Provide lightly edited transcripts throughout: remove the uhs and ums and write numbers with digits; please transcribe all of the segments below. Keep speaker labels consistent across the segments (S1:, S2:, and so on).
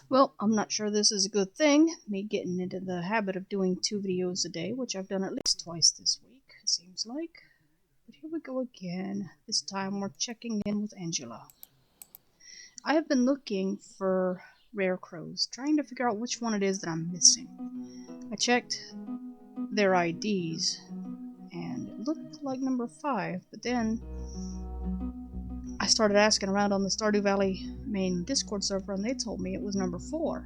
S1: Well, I'm not sure this is a good thing, me getting into the habit of doing 2 videos a day, which I've done at least twice this week, it seems like. But here we go again. This time we're checking in with Angela. I have been looking for rare crows, trying to figure out which one it is that I'm missing. I checked their IDs, and it looked like number 5, but then I started asking around on the Stardew Valley main Discord server, and they told me it was number 4.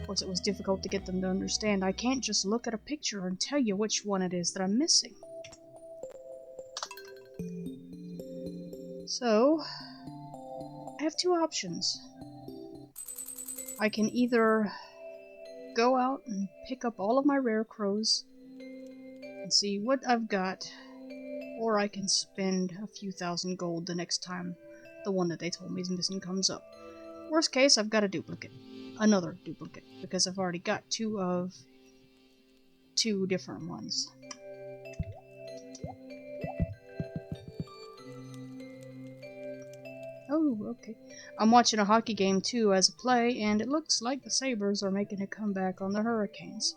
S1: Of course, it was difficult to get them to understand. I can't just look at a picture and tell you which one it is that I'm missing. So, I have 2 options. I can either go out and pick up all of my rare crows and see what I've got, or I can spend a few thousand gold the next time the one that they told me is missing comes up. Worst case, I've got a duplicate. Another duplicate, because I've already got 2 of 2 different ones. Oh, okay. I'm watching a hockey game too as a play, and it looks like the Sabres are making a comeback on the Hurricanes.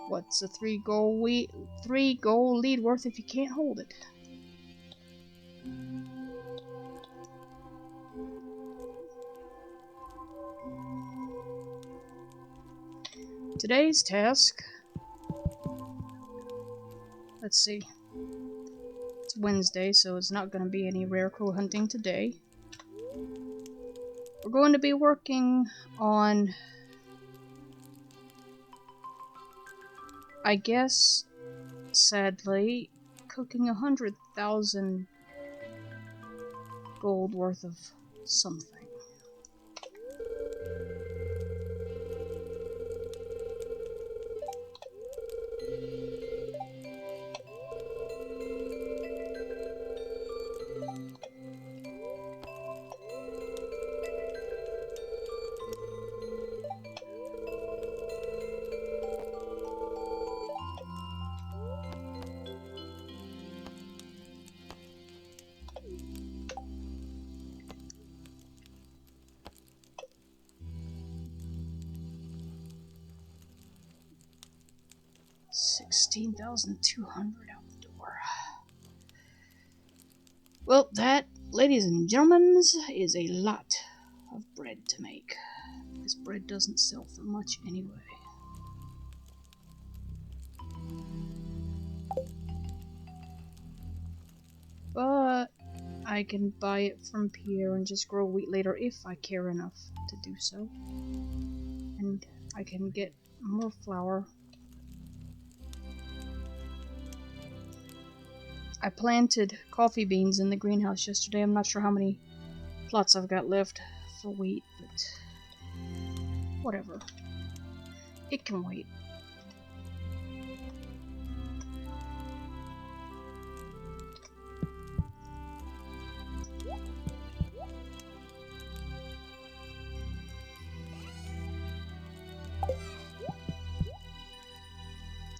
S1: What's a 3-goal lead worth if you can't hold it? Today's task. Let's see. It's Wednesday, so it's not going to be any rare crow hunting today. We're going to be working on, I guess, sadly, cooking 100,000 gold worth of something. $16,200 out the door. Well, that, ladies and gentlemen, is a lot of bread to make. This bread doesn't sell for much anyway. But I can buy it from Pierre and just grow wheat later if I care enough to do so. And I can get more flour. I planted coffee beans in the greenhouse yesterday. I'm not sure how many plots I've got left for wheat, but whatever. It can wait.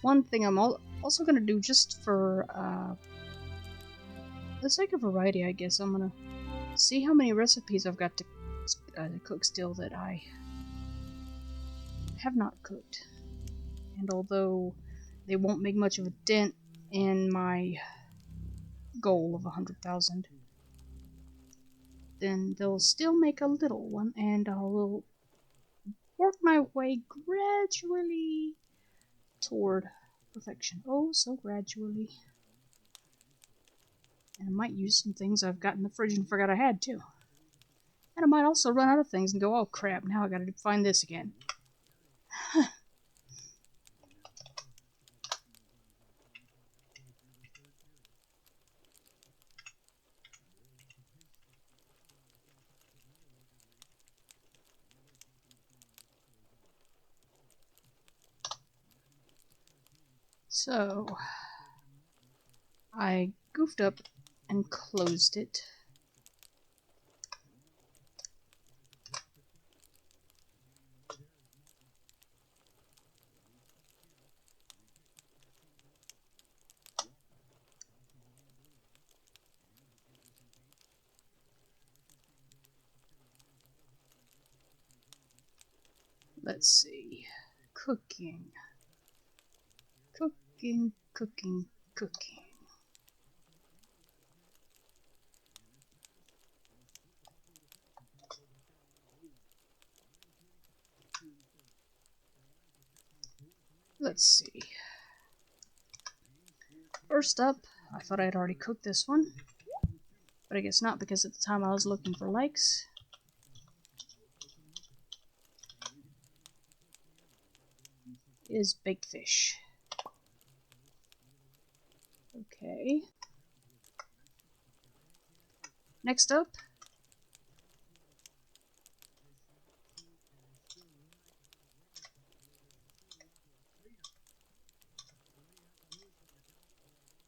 S1: One thing I'm also going to do, just for the sake of variety, I guess, I'm going to see how many recipes I've got to cook still that I have not cooked. And although they won't make much of a dent in my goal of 100,000, then they'll still make a little one, and I will work my way gradually toward perfection. Oh, so gradually. And I might use some things I've got in the fridge and forgot I had, too. And I might also run out of things and go, oh crap, now I gotta find this again. So, I goofed up and closed it. Let's see. Cooking. Cooking, cooking, cooking. Let's see. First up, I thought I had already cooked this one, but I guess not, because at the time I was looking for likes. Is baked fish. Okay. Next up,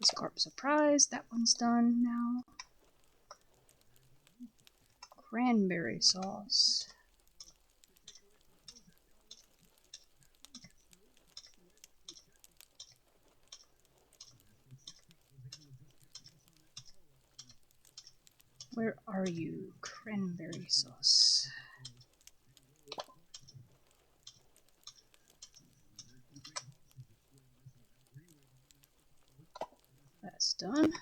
S1: is carp surprise. That one's done now. Cranberry sauce. Where are you? Cranberry sauce. That's done.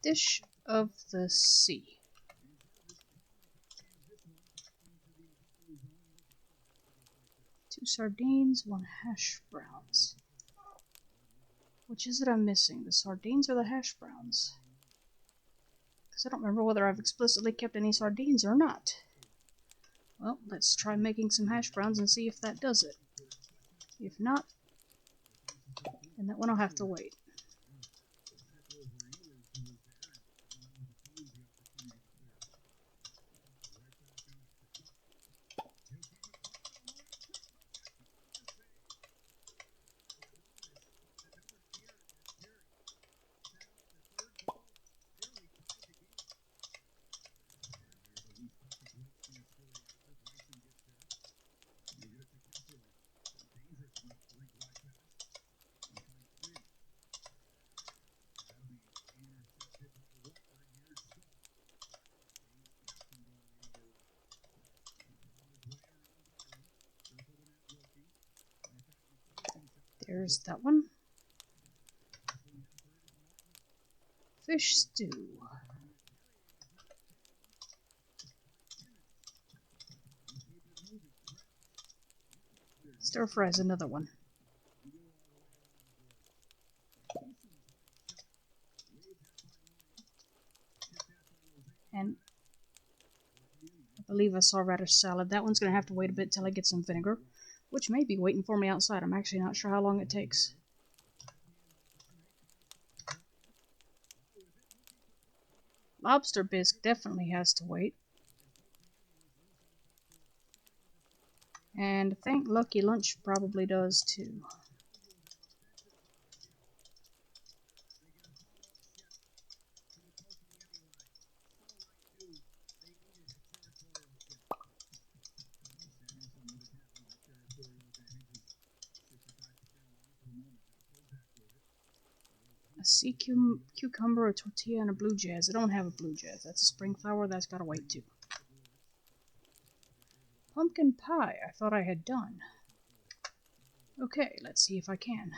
S1: Dish of the sea. Two sardines, one hash browns. Which is it I'm missing? The sardines or the hash browns? Because I don't remember whether I've explicitly kept any sardines or not. Well, let's try making some hash browns and see if that does it. If not, then that one will have to wait. There's that one. Fish stew. Stir fry's another one. And I believe I saw radish salad. That one's going to have to wait a bit till I get some vinegar, which may be waiting for me outside. I'm actually not sure how long it takes. Lobster bisque definitely has to wait. And I think Lucky Lunch probably does too. A sea cucumber, a tortilla, and a blue jazz. I don't have a blue jazz. That's a spring flower. That's gotta wait too. Pumpkin pie. I thought I had done. Okay, let's see if I can.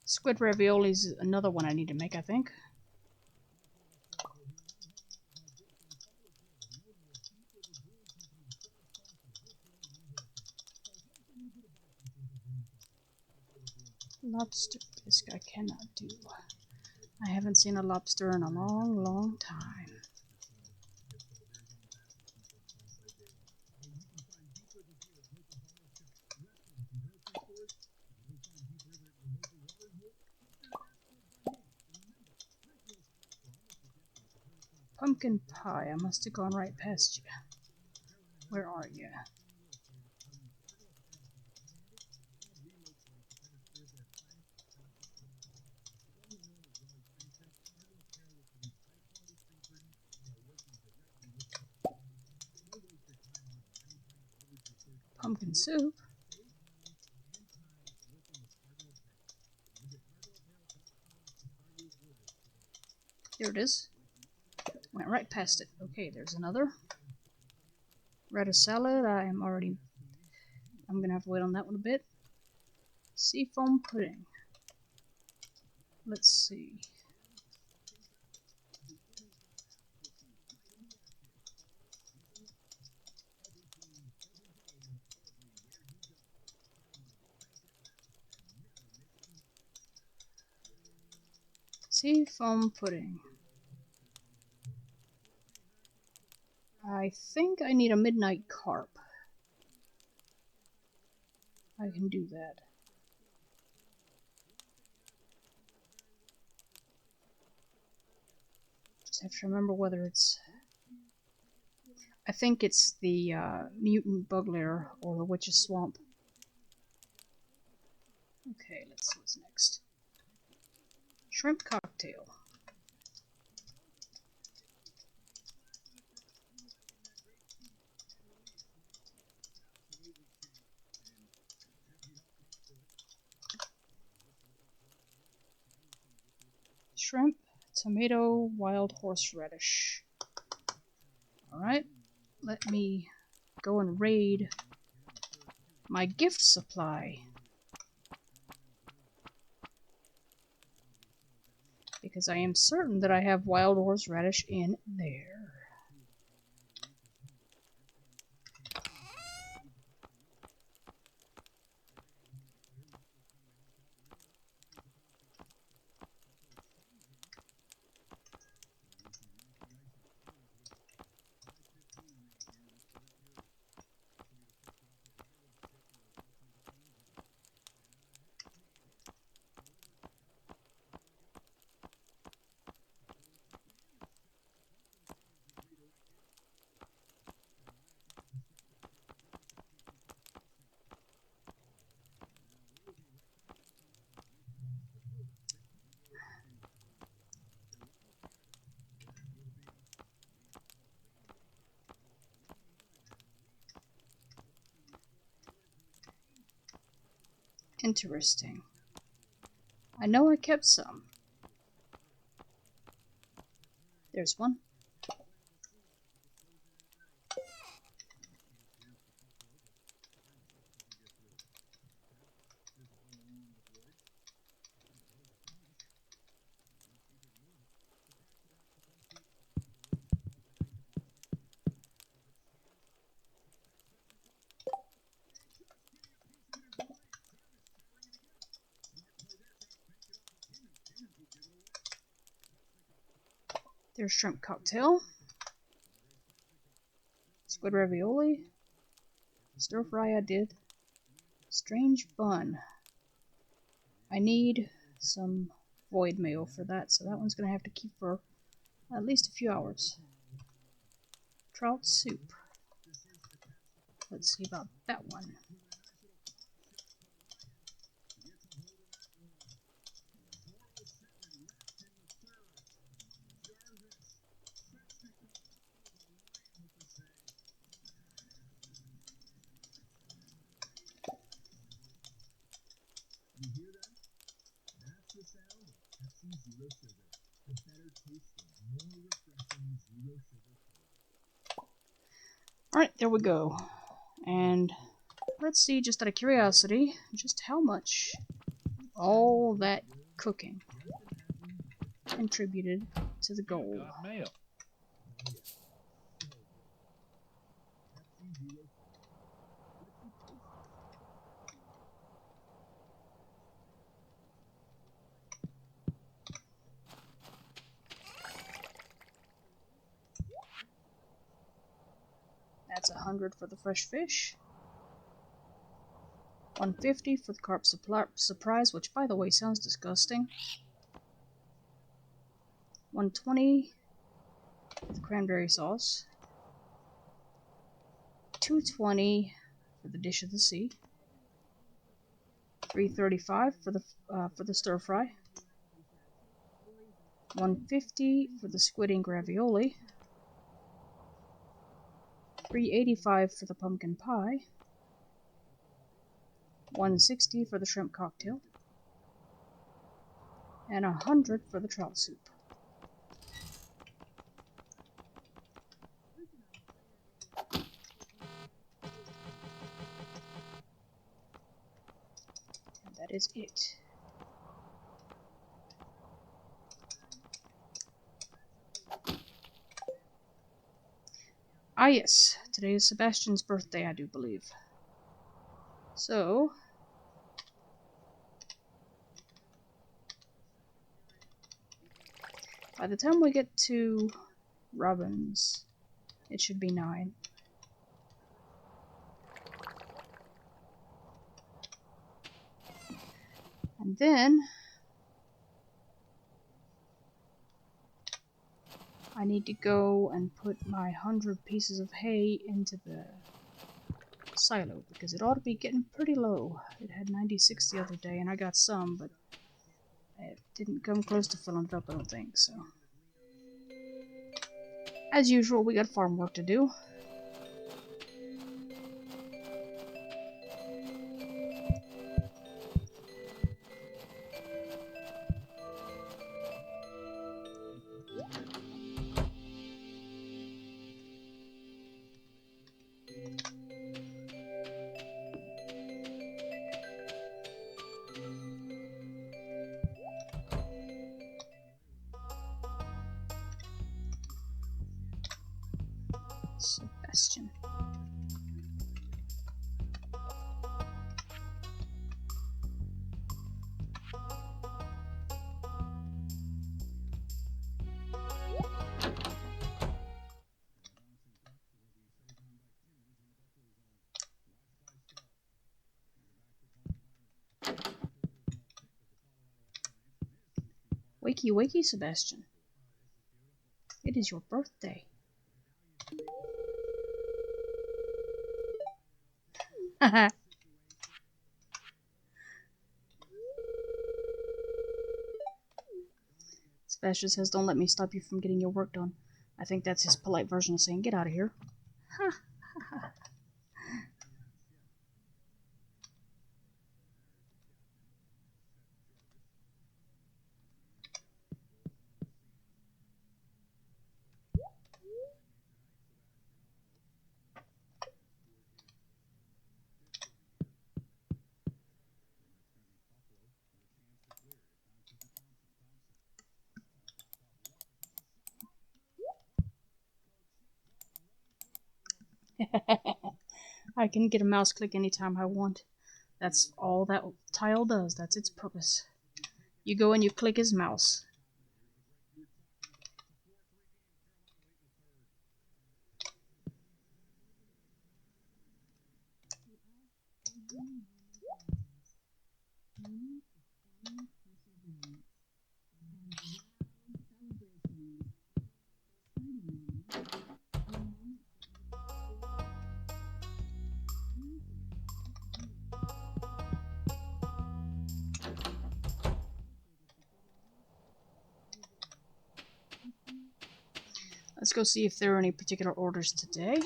S1: Squid ravioli is another one I need to make, I think. Lobster bisque I cannot do. I haven't seen a lobster in a long, long time. Pumpkin pie. I must have gone right past you. Where are you? pumpkin soup. There it is. Went right past it. Okay, there's another. Red salad. I'm gonna have to wait on that one a bit. Seafoam pudding. Let's see. Seafoam pudding. I think I need a midnight carp. I can do that. Just have to remember whether it's... I think it's the mutant bug lair or the witch's swamp. Okay, let's see what's next. Shrimp cocktail. Shrimp, tomato, wild horseradish. Alright, let me go and raid my gift supply. Because I am certain that I have wild horseradish in there. Interesting. I know I kept some. There's one. There's shrimp cocktail. Squid ravioli. Stir fry I did. Strange bun. I need some void mayo for that, so that one's gonna have to keep for at least a few hours. Trout soup. Let's see about that one. Alright, there we go. And let's see, just out of curiosity, just how much all that cooking contributed to the goal. That's 100 for the fresh fish. 150 for the carp surprise, which by the way sounds disgusting. 120 for the cranberry sauce. 220 for the dish of the sea. 335 for the stir fry. 150 for the squid ink ravioli. 385 for the pumpkin pie. $160 for the shrimp cocktail, and $100 for the trout soup. And that is it. Ah yes, today is Sebastian's birthday, I do believe. So, by the time we get to Robin's, it should be 9. And then I need to go and put my 100 pieces of hay into the silo, because it ought to be getting pretty low. It had 96 the other day, and I got some, but it didn't come close to filling it up, I don't think, so. As usual, we got farm work to do. Sebastian. Wakey, wakey, Sebastian. It is your birthday. Haha. Sebastian says, "Don't let me stop you from getting your work done." I think that's his polite version of saying, "Get out of here." I can get a mouse click anytime I want. That's all that tile does. That's its purpose. You go and you click his mouse. Let's go see if there are any particular orders today.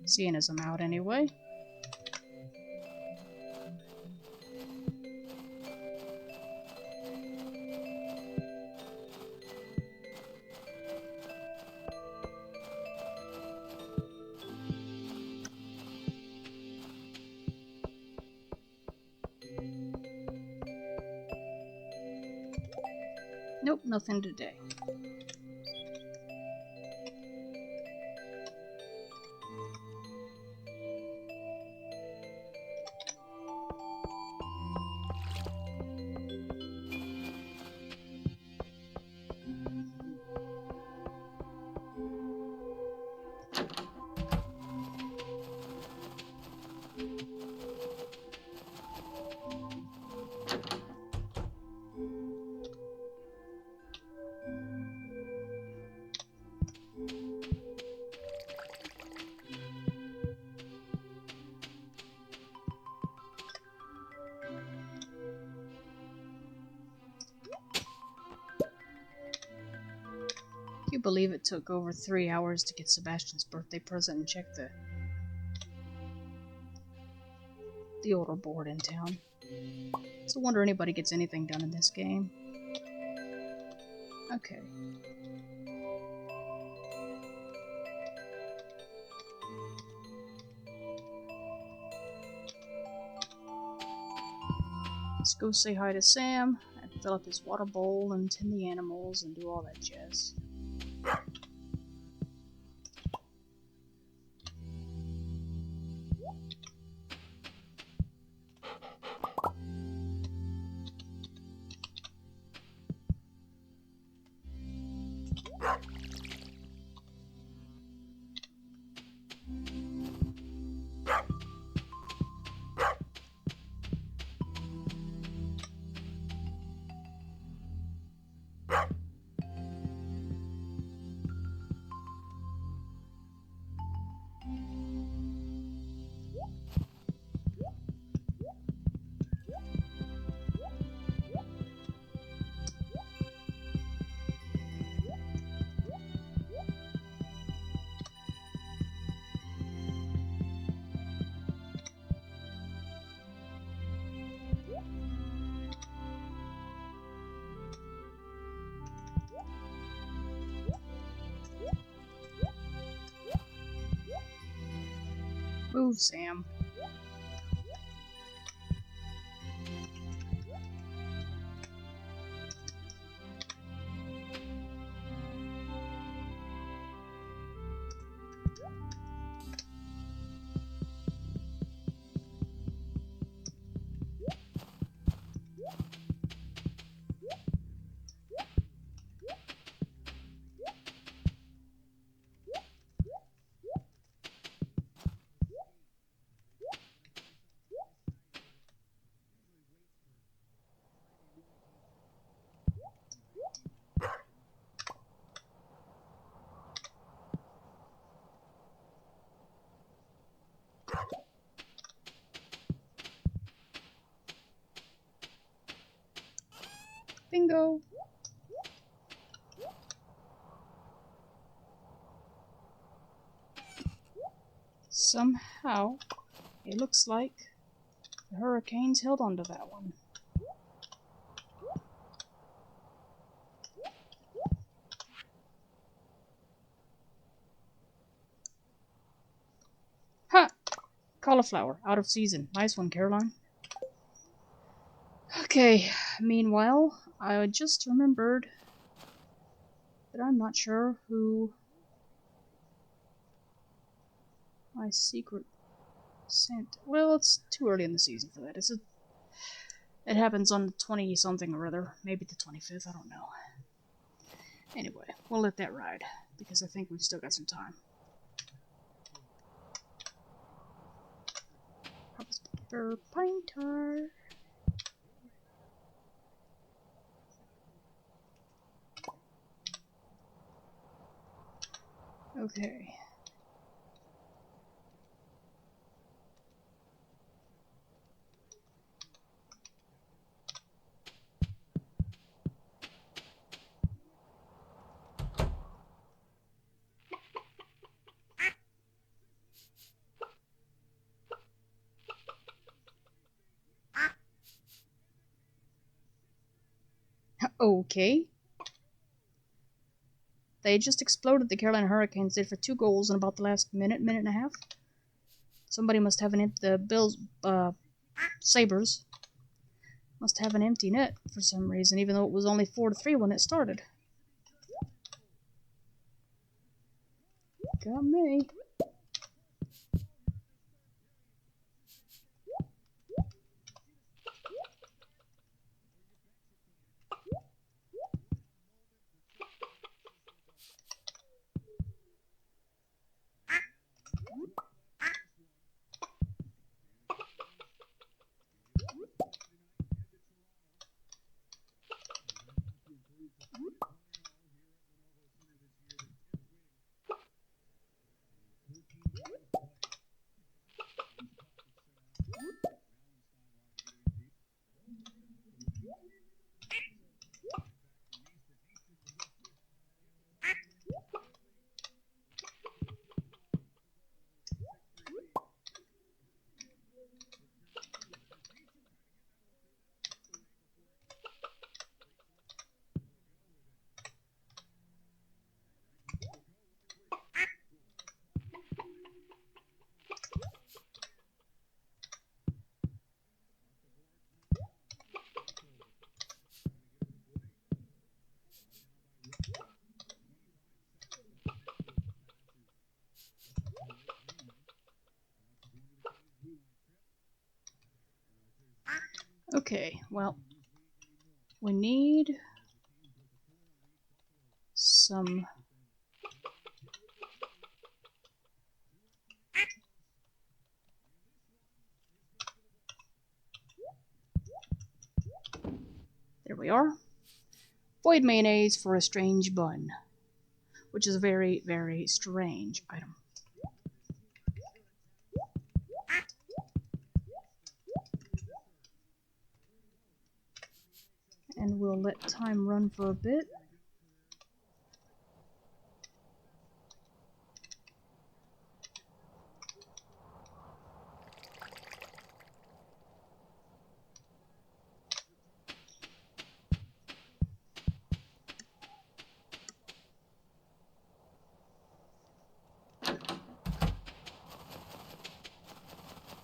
S1: Seeing as I'm out anyway. Nope, nothing today. Can you believe it took over 3 hours to get Sebastian's birthday present and check the the older board in town. It's a wonder anybody gets anything done in this game. Okay. Let's go say hi to Sam, and fill up his water bowl, and tend the animals, and do all that jazz. Move, Sam. Bingo! Somehow, it looks like the hurricanes held onto that one. Ha! Cauliflower, out of season. Nice one, Caroline. Okay, meanwhile, I just remembered that I'm not sure who my secret Santa. Well, it's too early in the season for that. It happens on the 20-something or other. Maybe the 25th, I don't know. Anyway, we'll let that ride, because I think we've still got some time. Pepper pine tar. Okay. Okay. They just exploded, the Carolina Hurricanes did, for 2 goals in about the last minute and a half. Somebody must have the Bills, Sabres must have an empty net for some reason, even though it was only 4-3 when it started. Got me. Okay, well, we need some... There we are. Void mayonnaise for a strange bun, which is a very, very strange item. And we'll let time run for a bit.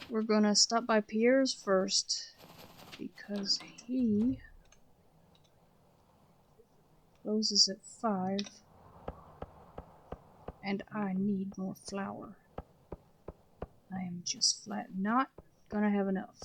S1: We're gonna stop by Pierre's first, because he closes at 5, and I need more flour. I am just flat not gonna have enough.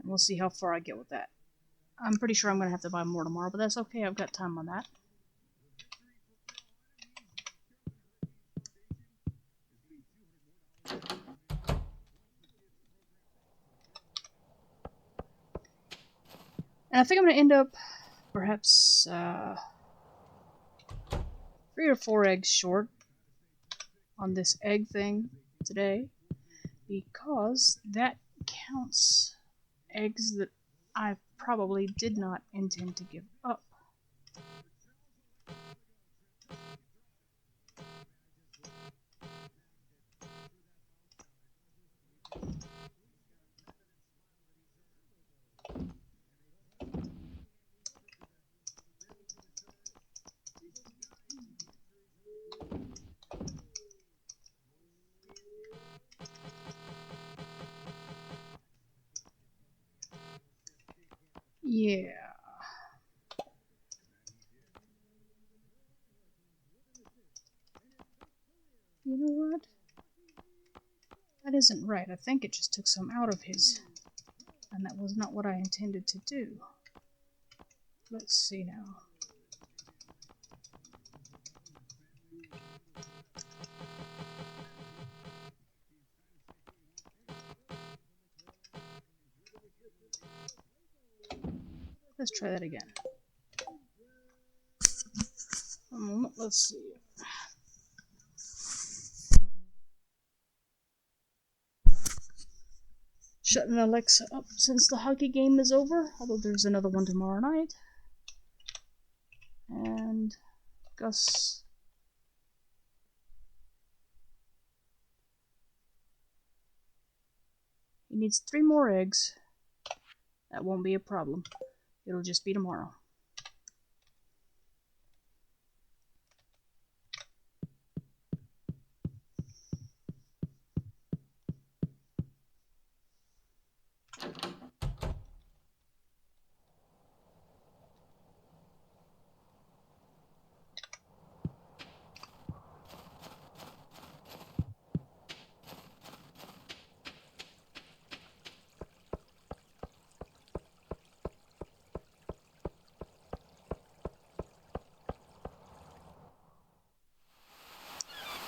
S1: And we'll see how far I get with that. I'm pretty sure I'm gonna have to buy more tomorrow, but that's okay, I've got time on that. And I think I'm gonna end up perhaps 3 or 4 eggs short on this egg thing today, because that counts eggs that I probably did not intend to give up. Yeah. You know what? That isn't right. I think it just took some out of his. And that was not what I intended to do. Let's see now. Let's try that again. A moment, let's see. Shutting Alexa up since the hockey game is over, although there's another one tomorrow night. And Gus. He needs 3 more eggs. That won't be a problem. It'll just be tomorrow.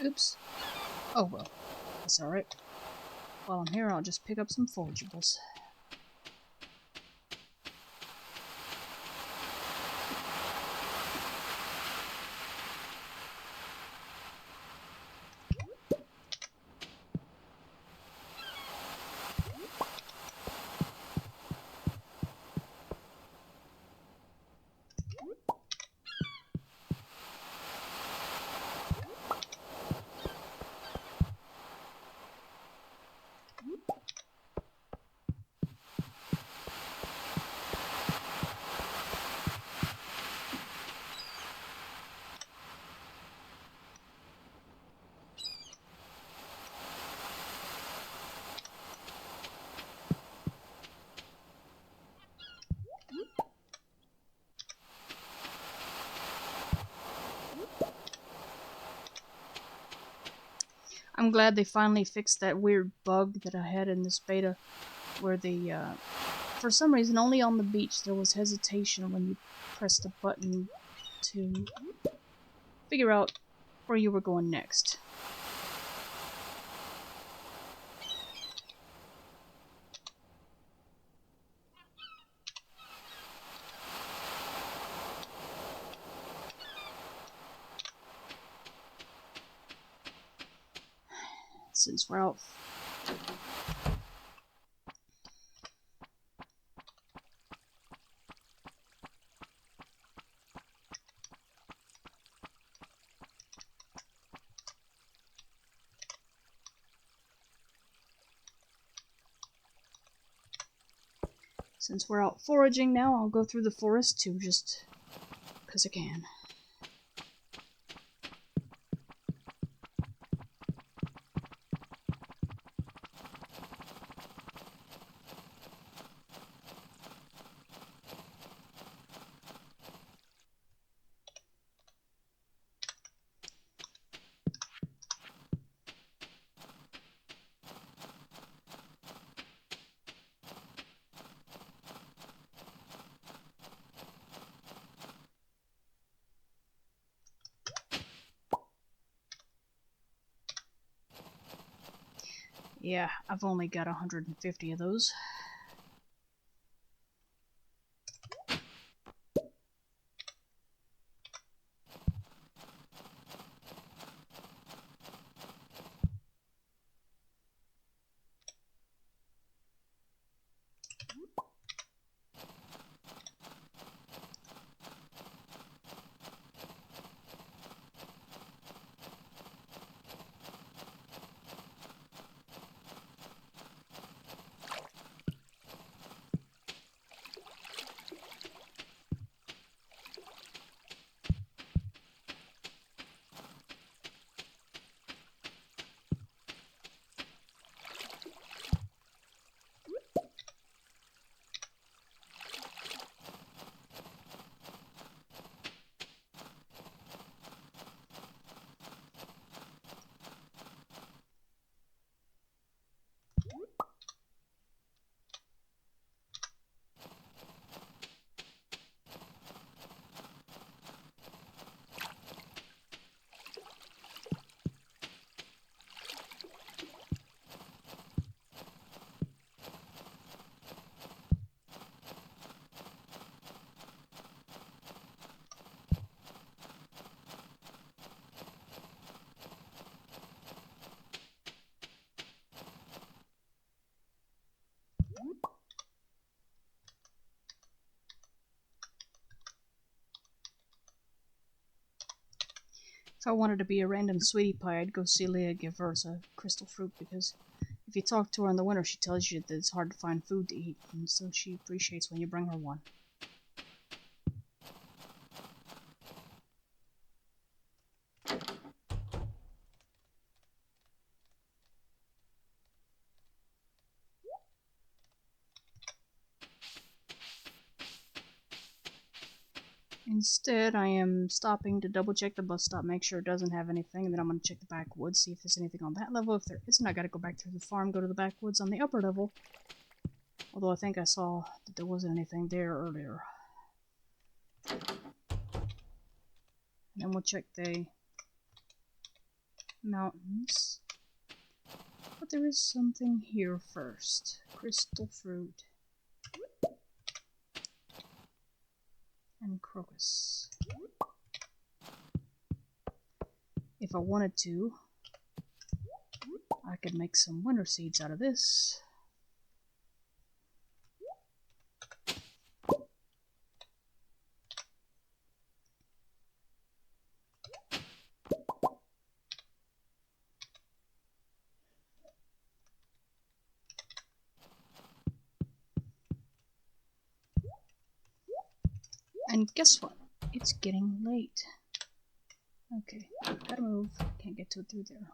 S1: Oops. Oh well. That's alright. While I'm here, I'll just pick up some forageables. I'm glad they finally fixed that weird bug that I had in this beta, where for some reason, only on the beach there was hesitation when you pressed a button to figure out where you were going next. Since we're out... Since we're out foraging now, I'll go through the forest too, just because I can. Yeah, I've only got 150 of those. If I wanted to be a random sweetie pie, I'd go see Leah, give her a crystal fruit, because if you talk to her in the winter, she tells you that it's hard to find food to eat, and so she appreciates when you bring her one. Instead, I am stopping to double check the bus stop, make sure it doesn't have anything, and then I'm going to check the backwoods, see if there's anything on that level. If there isn't, I gotta go back through the farm, go to the backwoods on the upper level. Although I think I saw that there wasn't anything there earlier. And then we'll check the mountains. But there is something here first. Crystal fruit. And crocus. If I wanted to, I could make some winter seeds out of this. And guess what? It's getting late. Okay, gotta move. Can't get to it through there.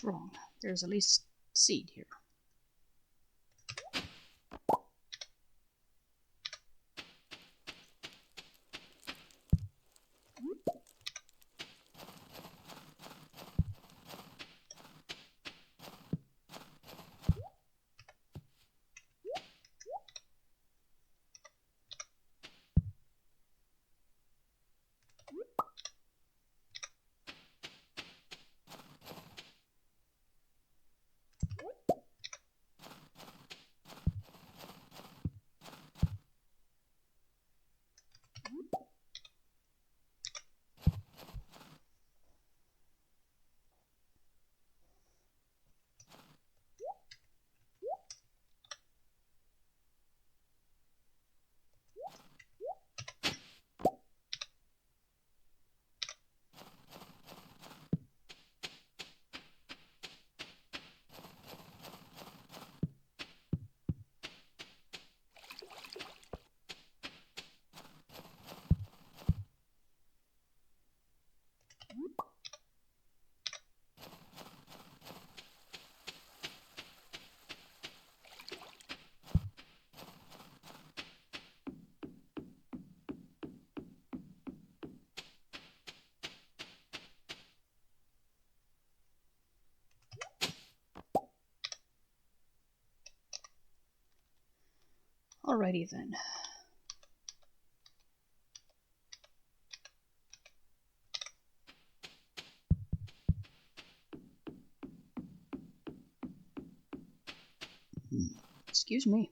S1: What's wrong? There's at least seed here. Alrighty then. Excuse me.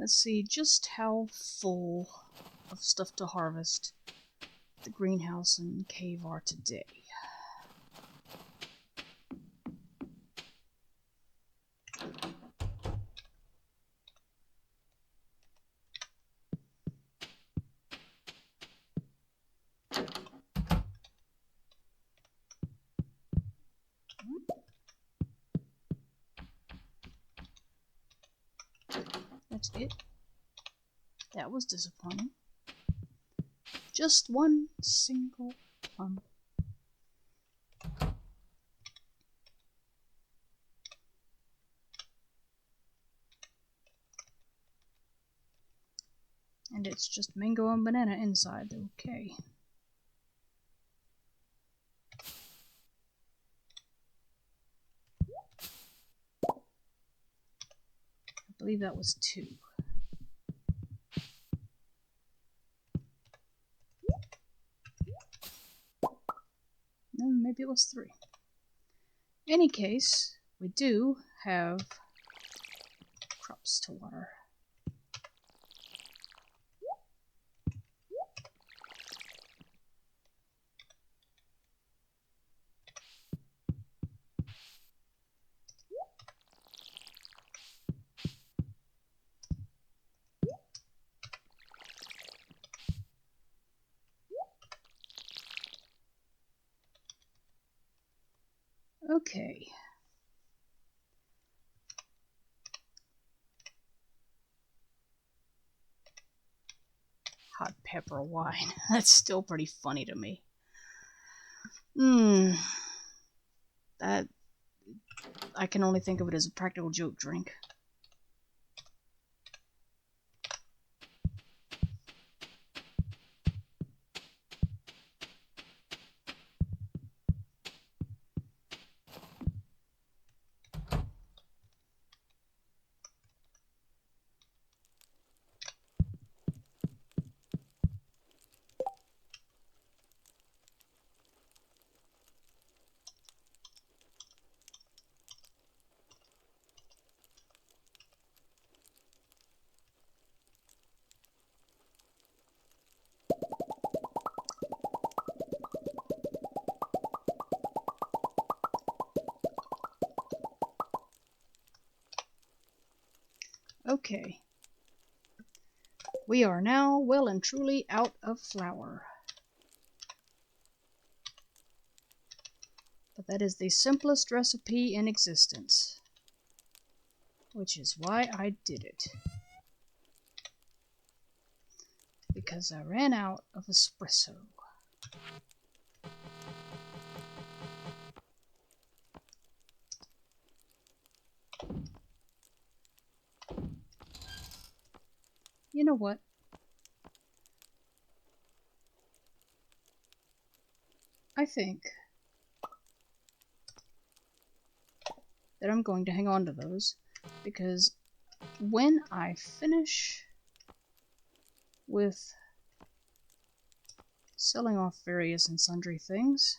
S1: Let's see just how full of stuff to harvest the greenhouse and cave are today. That's it. That was disappointing. Just one single plum. And it's just mango and banana inside. Okay. I believe that was 2. No, maybe it was 3. In any case, we do have crops to water. Okay. Hot pepper wine. That's still pretty funny to me. That... I can only think of it as a practical joke drink. Okay. We are now well and truly out of flour. But that is the simplest recipe in existence. Which is why I did it. Because I ran out of espresso. You know what? I think that I'm going to hang on to those, because when I finish with selling off various and sundry things,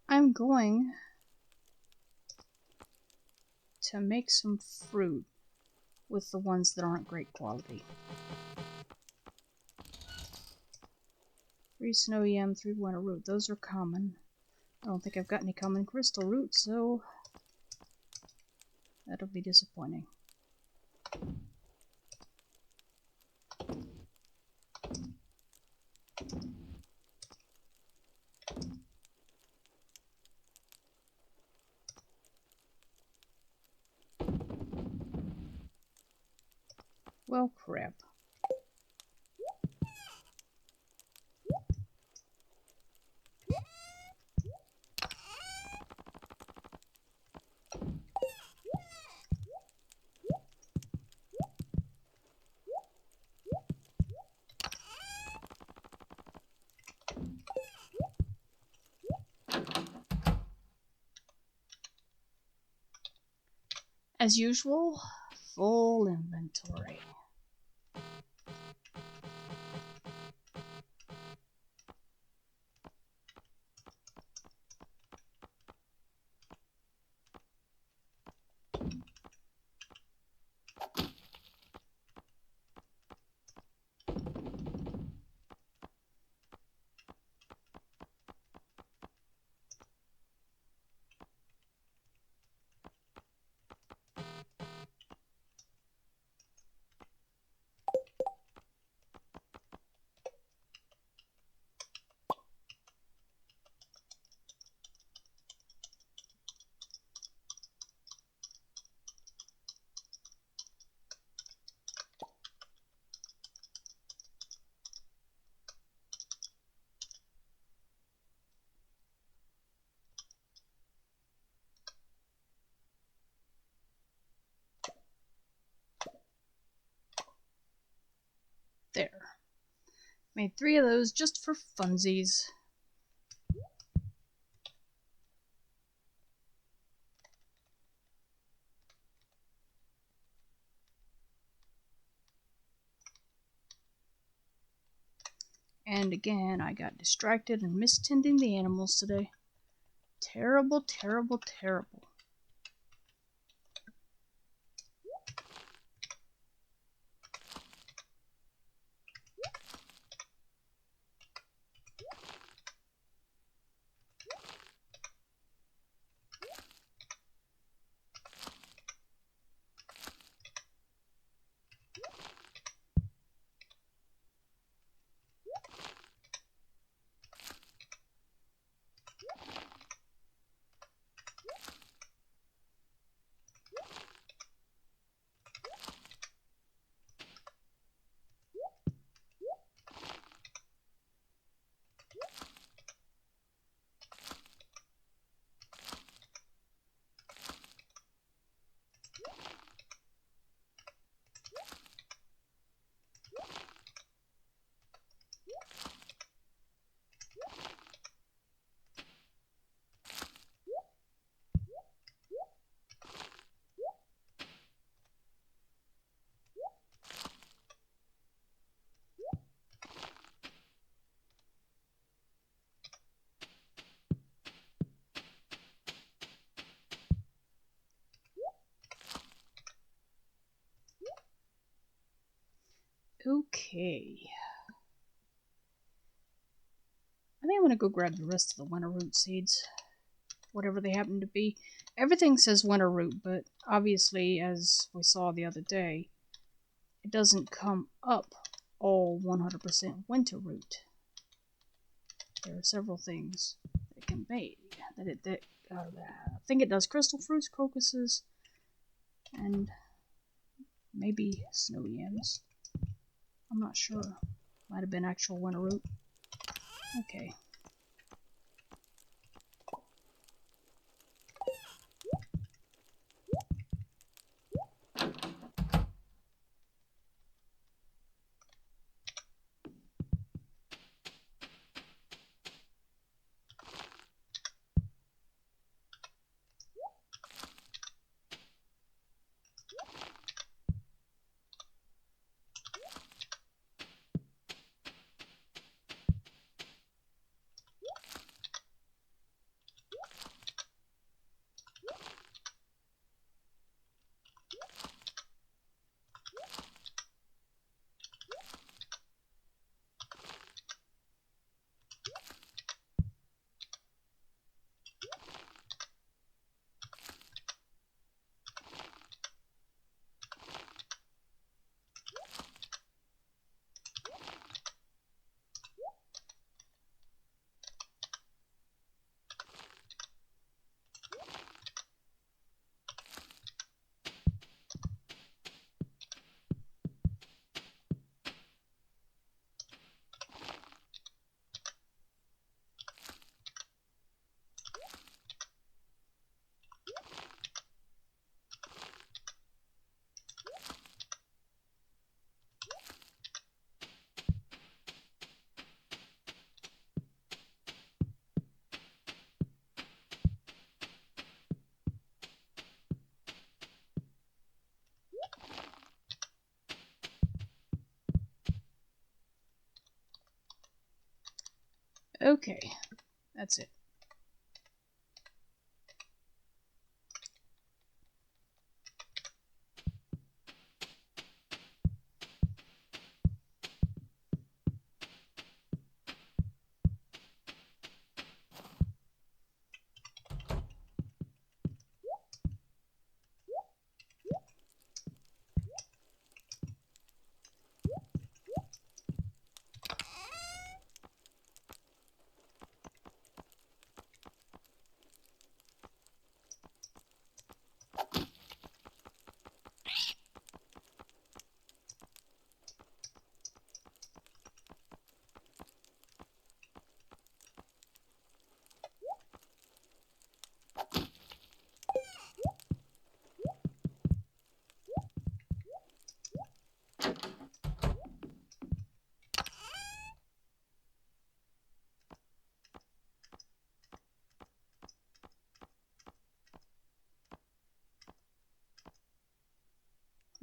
S1: I'm going to make some fruit with the ones that aren't great quality. 3 snow yam, 3 winter root. Those are common. I don't think I've got any common crystal root, so that'll be disappointing. Well, crap. As usual, full inventory. There. Made 3 of those just for funsies. And again, I got distracted and missed tending the animals today. Terrible, terrible, terrible. Okay. I think I'm gonna go grab the rest of the winter root seeds. Whatever they happen to be. Everything says winter root, but obviously, as we saw the other day, it doesn't come up all 100% winter root. There are several things that it can make. I think it does crystal fruits, crocuses, and maybe snow yams. I'm not sure. Might have been actual winter root. Okay. Okay, that's it.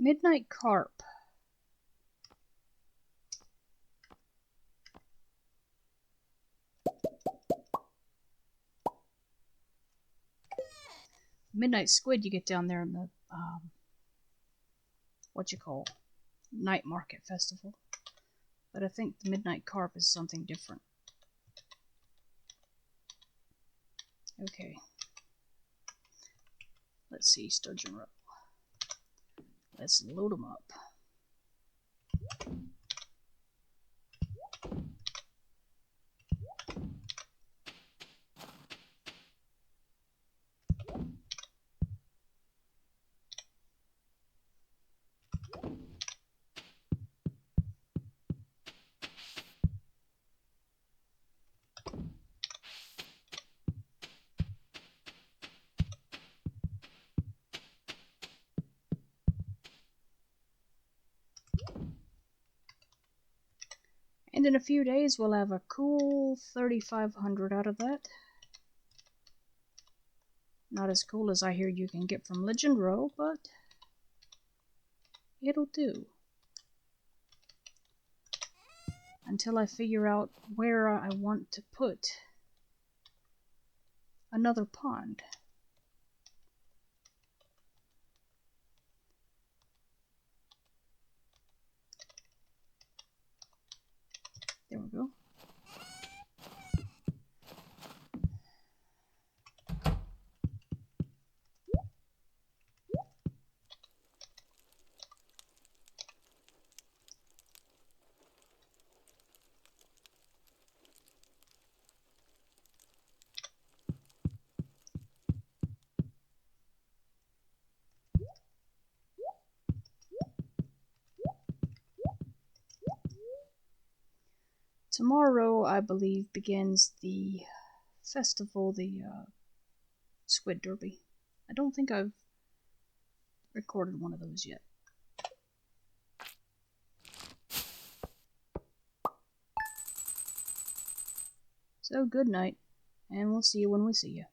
S1: Midnight carp. Midnight squid you get down there in the what you call night market festival. But I think the midnight carp is something different. Okay. Let's see, sturgeon roe. Let's load them up. And in a few days, we'll have a cool 3,500 out of that. Not as cool as I hear you can get from Legend Row, but it'll do. Until I figure out where I want to put another pond. There we go. Tomorrow, I believe, begins the festival, the Squid Derby. I don't think I've recorded one of those yet. So good night, and we'll see you when we see you.